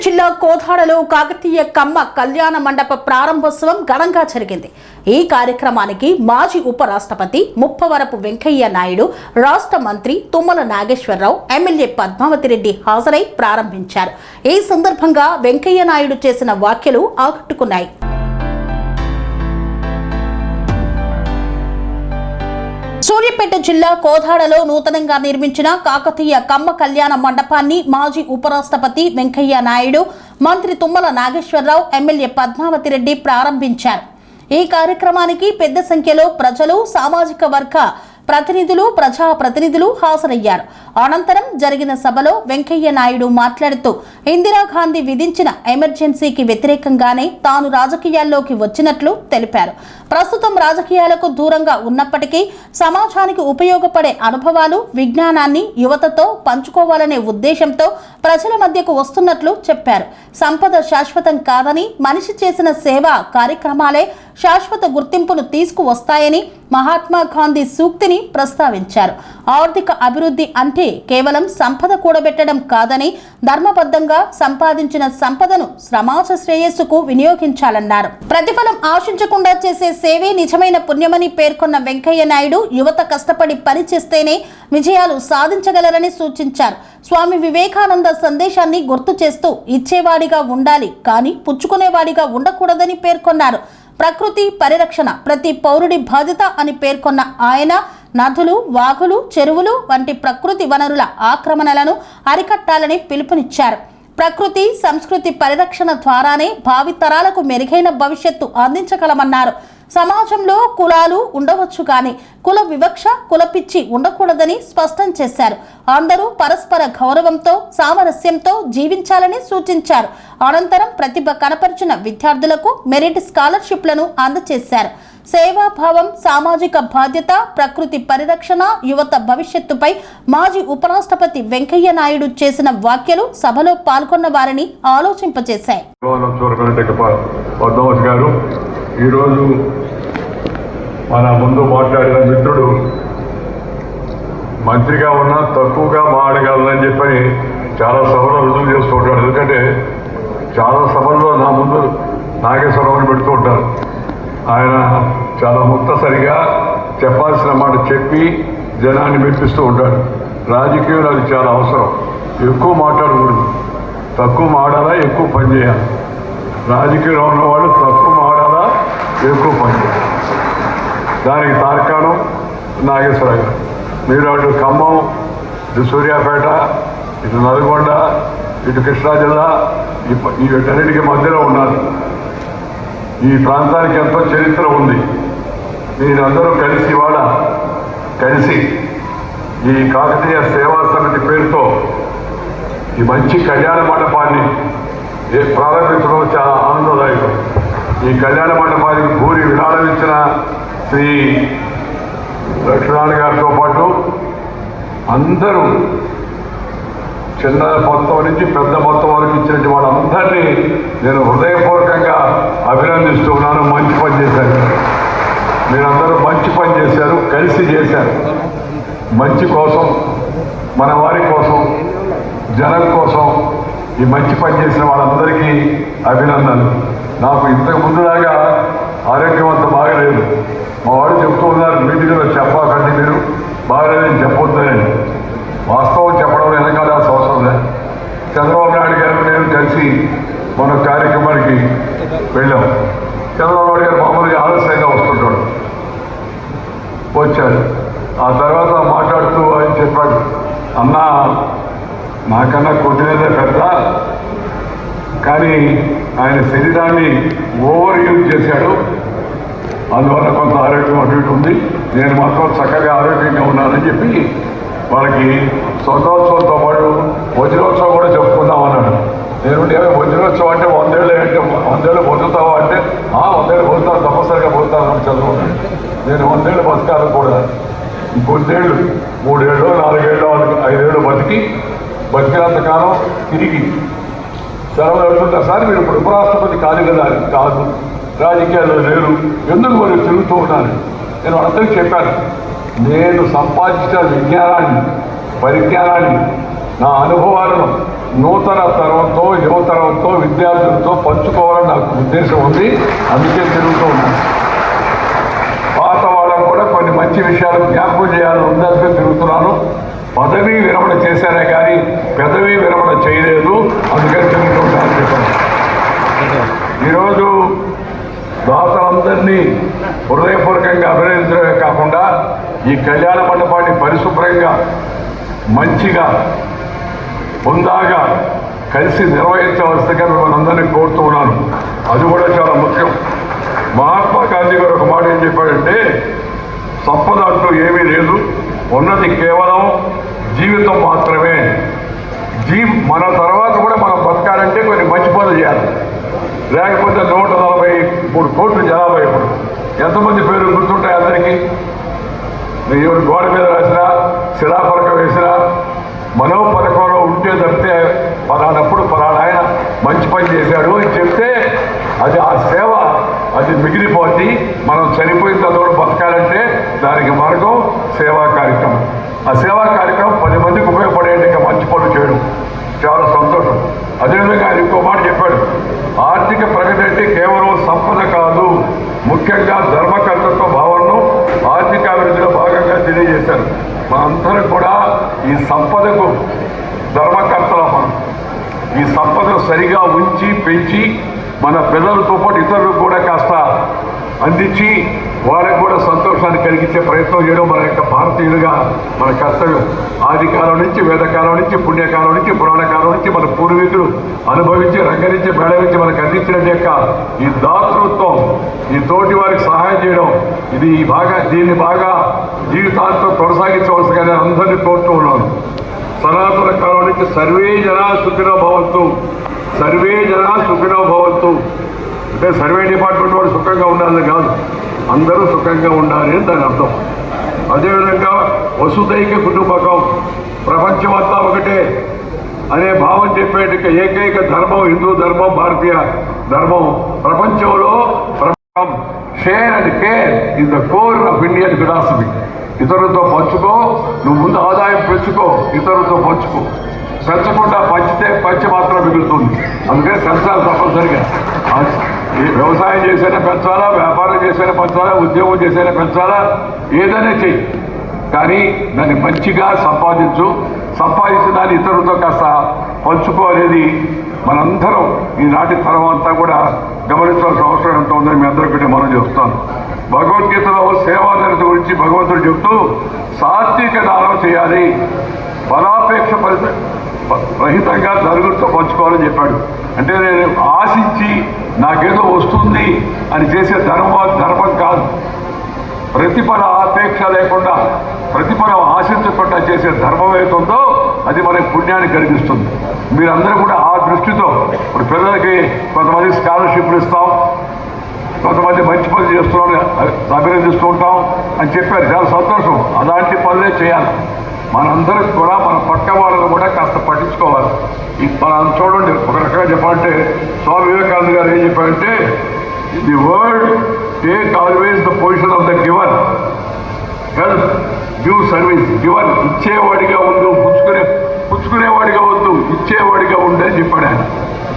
జిల్లా కోదాడలో కాకతీయ కమ్మ కళ్యాణ మండప ప్రారంభోత్సవం ఘనంగా జరిగింది. ఈ కార్యక్రమానికి మాజీ ఉపరాష్ట్రపతి ముప్పవరపు వెంకయ్య నాయుడు, రాష్ట్ర మంత్రి తుమ్మల నాగేశ్వరరావు, ఎమ్మెల్యే పద్మావతి రెడ్డి హాజరై ప్రారంభించారు. ఈ సందర్భంగా వెంకయ్య నాయుడు చేసిన వ్యాఖ్యలు ఆకట్టుకున్నాయి. సూర్యాపేట జిల్లా కోదాడలో నూతనంగా నిర్మించిన కాకతీయ కమ్మ కళ్యాణ మండపాన్ని మాజీ ఉపరాష్ట్రపతి వెంకయ్య నాయుడు, మంత్రి తుమ్మల నాగేశ్వరరావు, ఎమ్మెల్యే పద్మావతి రెడ్డి ప్రారంభించారు. ఈ కార్యక్రమానికి పెద్ద సంఖ్యలో ప్రజలు, సామాజిక వర్గ ప్రతినిధులు, ప్రజాప్రతినిధులు హాజరయ్యారు. అనంతరం జరిగిన సభలో వెంకయ్య నాయుడు మాట్లాడుతూ ఇందిరాగాంధీ విధించిన ఎమర్జెన్సీకి వ్యతిరేకంగానే తాను రాజకీయాల్లోకి వచ్చినట్లు తెలిపారు. ప్రస్తుతం రాజకీయాలకు దూరంగా ఉన్నప్పటికీ సమాజానికి ఉపయోగపడే అనుభవాలు, విజ్ఞానాన్ని యువతతో పంచుకోవాలనే ఉద్దేశంతో ప్రజల మధ్యకు వస్తున్నట్లు చెప్పారు. సంపద శాశ్వతం కాదని, మనిషి చేసిన సేవా కార్యక్రమాలే శాశ్వత గుర్తింపును తీసుకువస్తాయని మహాత్మా గాంధీ సూక్తిని ప్రస్తావించారు. ఆర్థిక అభివృద్ధి అంటే కేవలం సంపద కూడబెట్టడం కాదని, ధర్మబద్ధంగా సంపాదించిన సంపదను సమాజ శ్రేయస్సుకు వినియోగించాలన్నారు. ప్రతిఫలం ఆశించకుండా చేసే సేవే నిజమైన పుణ్యమని పేర్కొన్న వెంకయ్య నాయుడు యువత కష్టపడి పనిచేస్తేనే విజయాలు సాధించగలరని సూచించారు. స్వామి వివేకానంద సందేశాన్ని గుర్తు చేస్తూ ఇచ్చేవాడిగా ఉండాలి కానీ పుచ్చుకునేవాడిగా ఉండకూడదని పేర్కొన్నారు. ప్రకృతి పరిరక్షణ ప్రతి పౌరుడి బాధ్యత అని పేర్కొన్న ఆయన నదులు, వాగులు, చెరువులు వంటి ప్రకృతి వనరుల ఆక్రమణలను అరికట్టాలని పిలుపునిచ్చారు. ప్రకృతి సంస్కృతి పరిరక్షణ ద్వారానే భావితరాలకు మెరుగైన భవిష్యత్తు అందించగలమన్నారు. సమాజంలో కులాలు ఉండవచ్చు కానీ కుల వివక్ష, కులపిచ్చి ఉండకూడదని స్పష్టం చేశారు. అందరూ పరస్పర గౌరవంతో, సామరస్యంతో జీవించాలని సూచించారు. అనంతరం ప్రతిభ కనపరిచిన విద్యార్థులకు మెరిట్ స్కాలర్షిప్లను అందజేశారు. సేవాభావం, సామాజిక బాధ్యత, ప్రకృతి పరిరక్షణ, యువత భవిష్యత్తుపై మాజీ ఉపరాష్ట్రపతి వెంకయ్య నాయుడు చేసిన వ్యాఖ్యలు సభలో పాల్గొన్న వారిని ఆలోచింపజేశాయి. ఈరోజు మన ముందు మాట్లాడిన మిత్రుడు మంత్రిగా ఉన్నా తక్కువగా మాట్లాడగలనని చెప్పని చాలా సభలో రుజువు చేస్తూ ఉంటాడు. ఎందుకంటే చాలా సభల్లో నా ముందు నాగేశ్వరరావుని పెడుతూ ఉంటారు. ఆయన చాలా ముక్తసరిగా చెప్పాల్సిన మాట చెప్పి జనాన్ని మెప్పిస్తూ ఉంటాడు. రాజకీయంలో అది చాలా అవసరం. ఎక్కువ మాట్లాడకూడదు, తక్కువ మాడాలా, ఎక్కువ పని చేయాలి. రాజకీయంలో ఉన్నవాళ్ళు తక్కువ మాడాలా, ఎక్కువ పని చేయాలి. దానికి తార్కాణం నాగేశ్వరరావు గారు. మీరు అటు ఖమ్మం, ఇటు సూర్యాపేట, ఇటు నల్గొండ, ఇటు కృష్ణా జిల్లా, ఈ వీటన్నిటికీ మధ్యలో ఉన్నారు. ఈ ప్రాంతానికి ఎంతో చరిత్ర ఉంది. మీరందరూ కలిసి ఇవాళ ఈ కాకతీయ సేవా సమితి పేరుతో ఈ మంచి కళ్యాణ మండపాన్ని ప్రారంభించడం చాలా ఆనందదాయకం. ఈ కళ్యాణ మండపానికి భూరి విరాళం ఇచ్చిన శ్రీ లక్ష్మీనారాయణ గారితో పాటు అందరూ చిన్న మొత్తం నుంచి పెద్ద మొత్తం వరకు ఇచ్చినట్టు వాళ్ళందరినీ నేను హృదయపూర్వకంగా అభినందిస్తూ ఉన్నాను. మంచి పని చేశారు. మీరందరూ మంచి పని చేశారు, కలిసి చేశారు. మంచి కోసం, మన వారి కోసం, జనం కోసం ఈ మంచి పని చేసిన వాళ్ళందరికీ అభినందనలు. నాకు ఇంతకు ముందులాగా ఆరోగ్యం అంత బాగలేదు. మా వాడు చెప్తూ ఉన్నారు, మీటింగ్లో చెప్పకండి, మీరు బాగలేదని చెప్పొద్దని. వాస్తవం చెప్పడం వెనకాల్సిన అవసరం లేదు. చంద్రబాబు నాయుడు గారు నేను కలిసి మన కార్యక్రమానికి వెళ్ళాం. చంద్రబాబు నాయుడు గారు మామూలుగా ఆలస్యంగా వస్తుంటాడు. వచ్చారు. ఆ తర్వాత మాట్లాడుతూ ఆయన చెప్పాడు, అన్న నాకన్నా కొద్దిగా పెద్ద, కానీ ఆయన శరీరాన్ని ఓవర్ యూజ్ చేశాడు, అందువల్ల కొంత ఆరోగ్యం అటు ఇటు ఉంది. నేను మాత్రం చక్కగా ఆరోగ్యంగా ఉన్నానని చెప్పి వాళ్ళకి స్వర్ణోత్సవంతో పాటు వజ్రోత్సవం కూడా చెప్పుకుందాం అన్నాడు. నేను వజ్రోత్సవం అంటే 100 ఏళ్ళు అంటే 100 ఏళ్ళు బతుకుతావా అంటే 100 ఏళ్ళు బతుకుతాను, తప్పనిసరిగా బతుకుతాను అని చదువుకున్నాను. నేను 100 ఏళ్ళు బతకాలి కూడా, ఇంకొద్దేళ్ళు 3 ఏళ్ళు 4 ఏళ్ళు 5 ఏళ్ళు బతికినంతకాలం తిరిగి సెలవులు వెళ్తుంటారు. సార్ మీరు ఇప్పుడు ఉపరాష్ట్రపతి కాదు కదా, కాదు, రాజకీయాల్లో లేరు, ఎందుకు మరి తిరుగుతూ ఉన్నాను. నేను అందరికీ చెప్పాను, నేను సంపాదించిన విజ్ఞానాన్ని, పరిజ్ఞానాన్ని, నా అనుభవాలను నూతన తరంతో యువతరంతో విద్యార్థులతో పంచుకోవాలని నాకు ఉద్దేశం ఉంది. అందుకే తిరుగుతూ ఉన్నాను. పాత వాళ్ళకు కూడా కొన్ని మంచి విషయాలు జ్ఞాపకం చేయాలని ఉందని తిరుగుతున్నాను. పదవీ విరమణ చేశానే కానీ పెదవీ విరమణ చేయలేదు. అందుకని తిరుగుతుంటాను చెప్పాను. ఈరోజు దాతలందరినీ హృదయపూర్వకంగా అభినందించడమే కాకుండా ఈ కళ్యాణ మండపాన్ని పరిశుభ్రంగా మంచిగా హుందాగా కలిసి నిర్వహించవలసిందిగా మిమ్మల్ని అందరినీ కోరుతూ ఉన్నాను. అది కూడా చాలా ముఖ్యం. మహాత్మా గాంధీ గారు ఒక మాట ఏం చెప్పాడంటే, సంపద అంటూ ఏమీ లేదు, ఉన్నది కేవలం జీవితం మాత్రమే. మన తర్వాత కూడా మనం బతకాలంటే కొన్ని మంచి పనులు చేయాలి. లేకపోతే 143 కోట్ల జనాభా ఇప్పుడు ఎంతమంది పేరు గుర్తుంటాయి అందరికీ? ఎవరు గోడ మీద రాసినా శిలాఫలకం వేసినా మనోపథకంలో ఉంటే తప్పితే పలానప్పుడు పలానా ఆయన మంచి పని చేశాడు అని చెప్తే అది ఆ సేవ అది మిగిలిపోద్ది. మనం చనిపోయిన తర్వాత బతకాలంటే దానికి మార్గం సేవా కార్యక్రమం. ఆ సేవా కార్యక్రమం 10 మందికి ఉపయోగపడేట్టుగా మంచి పనులు చేయడం చాలా సంతోషం. అదేవిధంగా ఆయన ఇంకో మాట చెప్పాడు, ఆర్థిక ప్రగతి అంటే కేవలం సంపద కాదు, ముఖ్యంగా ధర్మకర్తృత్వ భావనను ఆర్థికాభివృద్ధిలో భాగంగా తెలియజేశారు. మనందరం కూడా ఈ సంపదకు ధర్మకర్తలం. మనం ఈ సంపదను సరిగా ఉంచి పెంచి మన పిల్లలతో పాటు ఇతరులకు కూడా కాస్త అందించి వాళ్ళకు కూడా సంతోషాన్ని కలిగించే ప్రయత్నం చేయడం మన యొక్క భారతీయులుగా మన కర్తవ్యం. ఆది కాలం నుంచి, వేదకాలం నుంచి, పుణ్యకాలం నుంచి, పురాణకాలం నుంచి మన పూర్వీకులు అనుభవించి రంగరించి మేళవించి మనకు అందించిన యొక్క ఈ దాతృత్వం, ఈ తోటి వారికి సహాయం చేయడం, దీన్ని బాగా జీవితాంతం కొనసాగించవలసిగా నేను అందరినీ కోరుతూ ఉన్నాను. సనాతన కాలం నుంచి సర్వే జనా సుఖినో భవంతు, సర్వే జనా సుఖినో భవంతు అంటే సర్వే డిపార్ట్మెంట్ వాడు సుఖంగా ఉండాలని కాదు, అందరూ సుఖంగా ఉండాలి అని దాని అర్థం. అదేవిధంగా వసుదైక కుటుంబకం, ప్రపంచమంతా ఒకటే అనే భావం చెప్పేట ఏకైక ధర్మం హిందూ ధర్మం, భారతీయ ధర్మం. ప్రపంచంలో share and care is the core of Indian philosophy. ఇతరులతో పంచుకో, నువ్వు ముందు ఆదాయం పెంచుకో, ఇతరులతో పంచుకో. పెంచకుండా పంచి మాత్రం మిగులుతుంది. అందుకని పెంచాలి తప్పనిసరిగా. వ్యవసాయం చేసైనా పెంచాలా, వ్యాపారం చేసైనా పెంచాలా, ఉద్యోగం చేసైనా పెంచాలా, ఏదైనా చెయ్యి, కానీ దాన్ని మంచిగా సంపాదించిన దాన్ని ఇతరులతో కాస్త పంచుకో అనేది మనందరం ఈనాటి తరం అంతా కూడా గమనించాల్సిన అవసరం ఎంత ఉందని మీ అందరికీ మనం చెప్తాను. భగవద్గీతలో సేవానిరత గురించి భగవంతుడు చెప్తూ సాత్విక దానం చేయాలి, ఫలాపేక్ష రహితంగా నలుగురితో పంచుకోవాలని చెప్పాడు. అంటే నేను ఆశించి నాకేదో వస్తుంది అని చేసే ధర్మం కాదు. ప్రతిఫల అపేక్ష లేకుండా, ప్రతిఫలం ఆశించకుండా చేసే ధర్మం ఏతుందో అది మనకి పుణ్యాన్ని కలిగిస్తుంది. మీరందరూ కూడా ఆ దృష్టితో, ఇప్పుడు పిల్లలకి కొంతమంది స్కాలర్షిప్లు ఇస్తాం, కొంతమంది మంచి పనులు చేస్తున్నాం, అభినందిస్తూ ఉంటాం అని చెప్పారు. చాలా సంతోషం. అలాంటి పనులే చేయాలి. మనందరికి కూడా మన పక్క వాళ్ళని కూడా కాస్త పట్టించుకోవాలి. మనం చూడండి, ఒక రకంగా చెప్పాలంటే స్వామి వివేకానంద గారు ఏం చెప్పారంటే, the world take always the position of the giver, help, give service. Giver ఇచ్చేవాడిగా ఉండు, పుచ్చుకునేవాడిగా వద్దు, ఇచ్చేవాడిగా ఉండని చెప్పాడు ఆయన.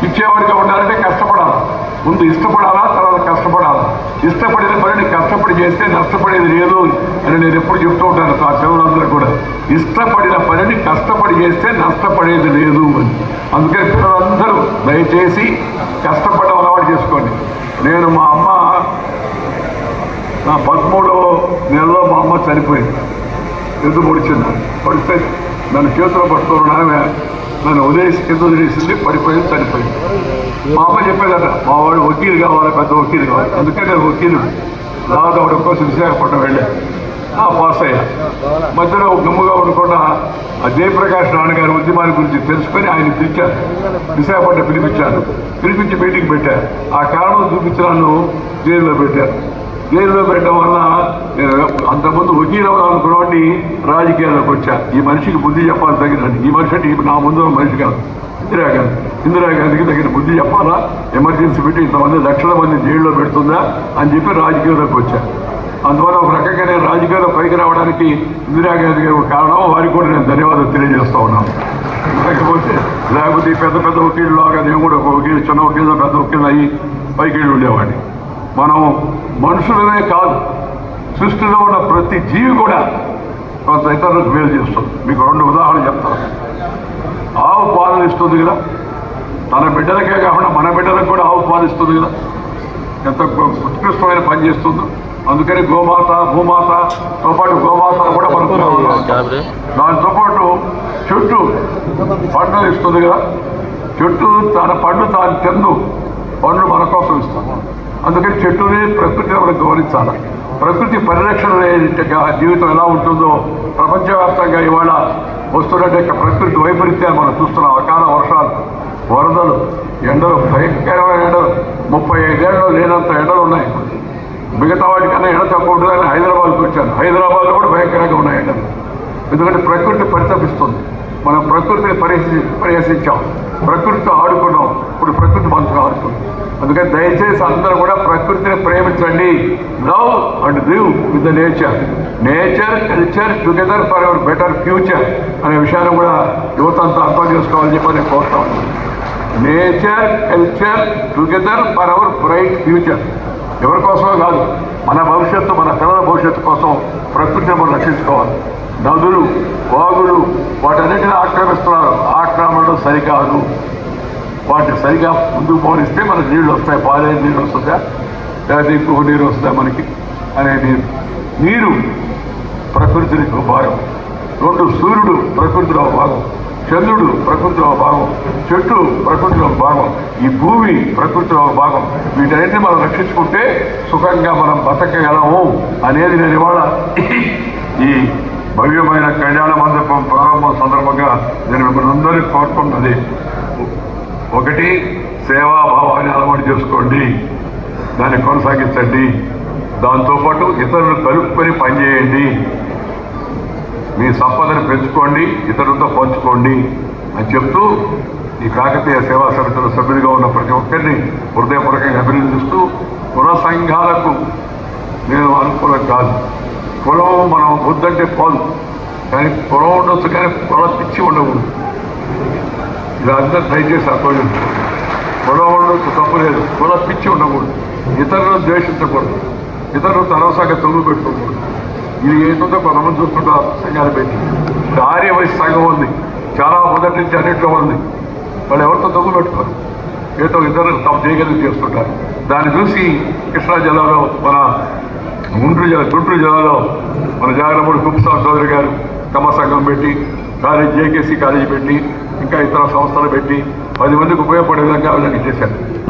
ఇచ్చేవాడిగా ఉండాలంటే కష్టపడాలి. ముందు ఇష్టపడాలా, తర్వాత కష్టపడాలి. ఇష్టపడిన పనిని కష్టపడి చేస్తే నష్టపడేది లేదు అని నేను ఎప్పుడు చెప్తూ ఉంటాను ఆ పిల్లలందరూ కూడా. ఇష్టపడిన పనిని కష్టపడి చేస్తే నష్టపడేది లేదు అని. అందుకని పిల్లలందరూ దయచేసి కష్టపడడం అలవాటు చేసుకోండి. నేను మా అమ్మ నా 13వ నెలలో మా అమ్మ చనిపోయింది. ఎందుకు పడిస్తే నన్ను చేతిలో పట్టుకోవడం నన్ను కింద వదిలేసింది, పడిపోయింది, చనిపోయింది. మా అమ్మ చెప్పేదట, మా వాడు వకీలు కావాలి, పెద్ద వకీలు కావాలి. అందుకే నేను వకీలు రావడం కోసం విశాఖపట్నం వెళ్ళా, పాస్ అయ్యా. మధ్యలో గమ్ముగా ఉండకుండా ఆ జయప్రకాష్ నాన్నగారి ఉద్యమాల గురించి తెలుసుకొని ఆయన పిలిచారు, విశాఖపట్నం పిలిపించి మీటింగ్ పెట్టారు. ఆ కారణం చూపించి నన్ను జైల్లో పెట్టారు. జైల్లో పెట్టడం వల్ల నేను అంతకుముందు వకీలు అవ్వాలనుకున్నవాడిని రాజకీయాల్లోకి వచ్చా. ఈ మనిషికి బుద్ధి చెప్పాలి తగినది. ఈ మనిషి అంటే నా ముందు మనిషి కాదు, ఇందిరాగాంధీకి తగిన బుద్ధి చెప్పాలా, ఎమర్జెన్సీ పెట్టి ఇంతమంది లక్షల మంది జైల్లో పెడుతుందా అని చెప్పి రాజకీయాల్లోకి వచ్చా. అందువల్ల ఒక రకంగా నేను రాజకీయాల్లో పైకి రావడానికి ఇందిరాగాంధీ గారి కారణం. వారికి కూడా నేను ధన్యవాదాలు తెలియజేస్తా ఉన్నాను. లేకపోతే పెద్ద పెద్ద వకీళ్ళు లాగా నేను కూడా ఒక వకీలు చిన్న వకీలు పెద్ద వకీలు అయ్యి పైకి ఉండేవాడిని. మనం మనుషులనే కాదు, సృష్టిలో ఉన్న ప్రతి జీవి కూడా కొంత ఇతరులకు మేలు చేస్తుంది. మీకు 2 ఉదాహరణలు చెప్తాను. ఆవు పాలన ఇస్తుంది కదా, తన బిడ్డలకే కాకుండా మన బిడ్డలకు కూడా ఆవు పాలు ఇస్తుంది కదా, ఎంత ఉత్కృష్టమైన పని చేస్తుందో. అందుకని గోమాత భూమాతతో పాటు గోమాత కూడా మనకు దాంతో పాటు చెట్టు పండ్లు ఇస్తుంది కదా, చెట్టు తన పండు తాను తిందు, పండ్లు మన కోసం ఇస్తుంది. అందుకని చెట్టుని ప్రకృతిని మనం గౌరవించాలి. ప్రకృతి పరిరక్షణ జీవితం ఎలా ఉంటుందో ప్రపంచవ్యాప్తంగా ఇవాళ వస్తున్నట్టు ప్రకృతి వైపరీత్యాలు మనం చూస్తున్నాం. అకాల వర్షాలు, వరదలు, ఎండలు, భయంకరమైన ఎండలు, 35 ఏళ్ళు లేనంత ఎండలు ఉన్నాయి. మిగతా వాటికన్నా ఎండ తక్కువ ఉంటుందని హైదరాబాద్కి వచ్చాను. హైదరాబాద్లో కూడా భయంకరంగా ఉన్నాయి ఎండలు. ఎందుకంటే ప్రకృతి పరితపిస్తుంది. మనం ప్రకృతిని పరిహసించాం, ప్రకృతితో ఆడుకున్నాం, ఇప్పుడు ప్రకృతి మనతో ఆడుతుంది. అందుకని దయచేసి అందరూ కూడా ప్రకృతిని ప్రేమించండి. Love and live with the nature, culture together for hour better future అనే విషయాన్ని కూడా యువత అంతా అర్థం చేసుకోవాలని చెప్పి నేను కోరుతా ఉన్నాను. Nature, culture together for hour bright future. ఎవరి కోసమో కాదు, మన భవిష్యత్తు, మన పిల్లల భవిష్యత్తు కోసం ప్రకృతిని మనం రక్షించుకోవాలి. నదులు, వాగులు వాటన్నిటిని ఆక్రమిస్తున్నారు. ఆక్రమణలు సరికాదు. వాటిని సరిగా ముందుకు పోనిస్తే మనకు నీళ్ళు వస్తాయి. పాలేని నీళ్ళు వస్తుందా, లేదా ఇంకొక నీరు వస్తుందా మనకి అనేది. నీరు ప్రకృతికి ఒక భాగం. 2 సూర్యుడు ప్రకృతిలో భాగం, చంద్రుడు ప్రకృతిలో భాగం, చెట్టు ప్రకృతిలో భాగం, ఈ భూమి ప్రకృతిలో భాగం. వీటన్నిటిని మనం రక్షించుకుంటే సుఖంగా మనం బతకగలము అనేది నేను ఇవాళ ఈ భవ్యమైన కళ్యాణ మండపం ప్రారంభం సందర్భంగా నేను మిమ్మల్ని అందరికీ కోరుకున్నది. 1, సేవాభావాన్ని అలవాటు చేసుకోండి, దాన్ని కొనసాగించండి. దాంతోపాటు ఇతరులు కలుపుకొని పనిచేయండి. మీ సంపదను పెంచుకోండి, ఇతరులతో పంచుకోండి అని చెప్తూ ఈ కాకతీయ సేవా సమితిలో సభ్యులుగా ఉన్న ప్రతి ఒక్కరిని హృదయపూర్వకంగా అభినందిస్తూ, కుల సంఘాలకు నేను అనుకూలం కాదు. కులం మనం వద్దంటే పోదు, కానీ కులం ఉండొచ్చు, కానీ కుల పిచ్చి ఉండకూడదు. ఇలా అందరూ దయచేసి అర్థం చేసుకోండి. కులం ఉండొచ్చు, తప్పులేదు, కుల పిచ్చి ఉండకూడదు. ఇతరులను ద్వేషించకూడదు, ఇతరులతో అనవసరంగా తొమ్మిది పెట్టుకోకూడదు. ఇది ఏంటంటే కొంతమంది చూసుకుంటారు సంఘాలు పెట్టి. ఆర్య వయసు సంఘం ఉంది, చాలా మొదటి నుంచి అన్నింటిలో ఉంది. వాళ్ళు ఎవరితో తగ్గు పెట్టుకోరు, ఏదో ఇద్దరు తమ చేయగలిగి చేస్తుంటారు. దాన్ని చూసి కృష్ణా జిల్లాలో మన గుంటూరు జిల్లాలో మన జాగరమూడి కుప్పస్వామి చౌదరి గారు కమ్మ సంఘం పెట్టి, జేకేసీ కాలేజీ పెట్టి, ఇంకా ఇతర సంస్థలు పెట్టి 10 మందికి ఉపయోగపడే విధంగా వాళ్ళకి చేశారు.